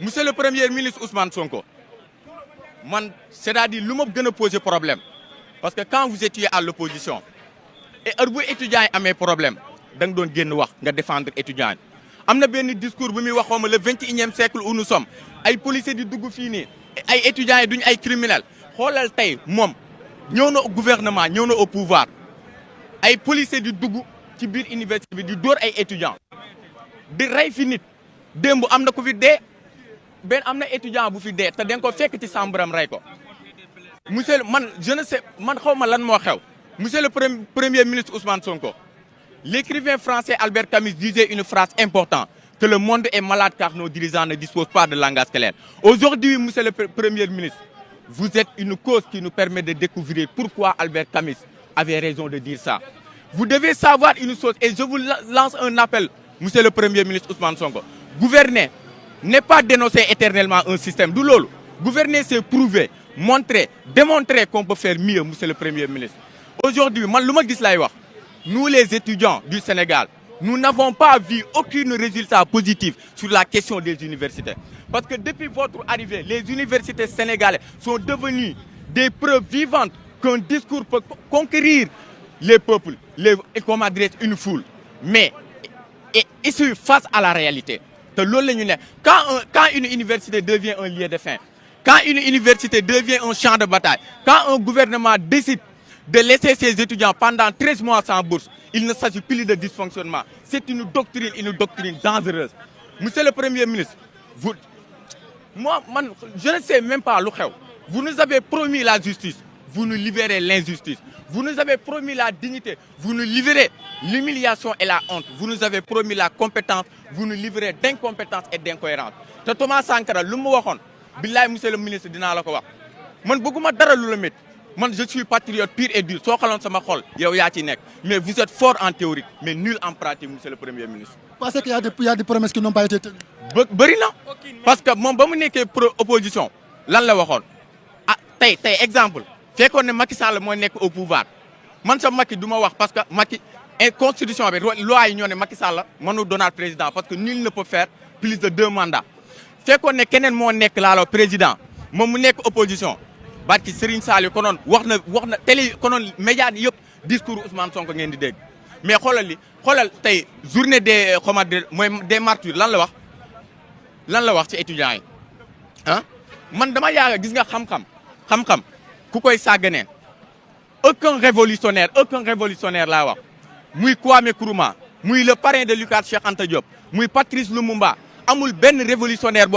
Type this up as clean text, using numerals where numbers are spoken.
monsieur le premier ministre Ousmane Sonko man c'est-à-dire lu ma gën a poser problème parce que quand vous étiez à l'opposition et heure bu étudiants yi amee problème da nga doon génn wax nga défendre étudiants yi am na benn discours bu muy wax xawma le 21e siècle où nous sommes ay policiers di dugg fii nii ay étudiants yi duñu ay criminels xoolal tey moom ñëw na au gouvernement ñëw na au pouvoir ay policiers di dugg ci biir université bi di dóor ay étudiants di rey fi nit démb am na ku fi dee benn am na étudiant bu fi dee te den ko fekk ci sàmbaram rey ko monsieur man je ne sais man xaw ma lan moo xew monsieur le premier ministre Ousmane Sonko l'écrivain français Albert Camus disait une phrase importante que le monde est malade car nos dirigeants ne disposent pas de langage clair. Aujourd'hui, monsieur le premier ministre, vous êtes une cause qui nous permet de découvrir pourquoi Albert Camus avait raison de dire ça. Vous devez savoir une chose et je vous lance un appel, monsieur le premier ministre Ousmane Sonko. Gouverner n'est pas dénoncer éternellement un système. Du lolo. Gouverner, c'est prouver, montrer, démontrer qu'on peut faire mieux, monsieur le premier ministre. Aujourd'hui, nous les étudiants du Sénégal, nous n'avons pas vu aucun résultat positif sur la question des universités. Parce que depuis votre arrivée, les universités sénégalaises sont devenues des preuves vivantes qu'un discours peut conquérir les peuples, et qu'on adresse une foule. Mais ici, face à la réalité, quand une université devient un lieu de fin, quand une université devient un champ de bataille, quand un gouvernement décide de laisser ses étudiants pendant 13 mois sans bourse, il ne s'agit plus de dysfonctionnement. C'est une doctrine dangereuse. Monsieur le Premier ministre, je ne sais même pas l'oukhéo. Vous nous avez promis la justice, vous nous libérez l'injustice. Vous nous avez promis la dignité, vous nous libérez l'humiliation et la honte. Vous nous avez promis la compétence, vous nous livrez d'incompétence et d'incohérence. Te Thomas Sankara, lu mu waxoon billaay monsieur le ministre dinaa la ko wax man bëgguma dara lu la métti man je suis patriote pur et dur soo xaloon sama xol yow yaa ci nekk mais vous êtes fort en théorie mais nul en pratique monsieur le premier ministre. Parce qu'il y a des promesses qui n'ont pas été tenues. bëri na parce que moom ba mu nekkee opposition lan la waxoon ah tey exemple fekkoon ne Macky Sall moo nekk au pouvoir man sa Macky du ma wax parce que Macky constitution bi loi yi ñoo ne Macky Sall mënu doonaat président parce que nul ne peut faire plus de 2 mandats fekkoon ne keneen moo nekk laalo président moom mu nekk opposition barki Serigne Saliou konoon wax na télé konoon média yëpp discours Ousmane Sonko ngeen di dégg mais xoolal tey journée des mooy des martyrs lan la wax ci étudiants yi ah man dama yaaga gis nga xam-xam ku koy sàgganee aucun révolutionnaire laa wax muy Kwame Nkrumah muy le parrain de l'UCAD Cheikh Anta Diop muy Patrice Lumumba amul benn révolutionnaire boo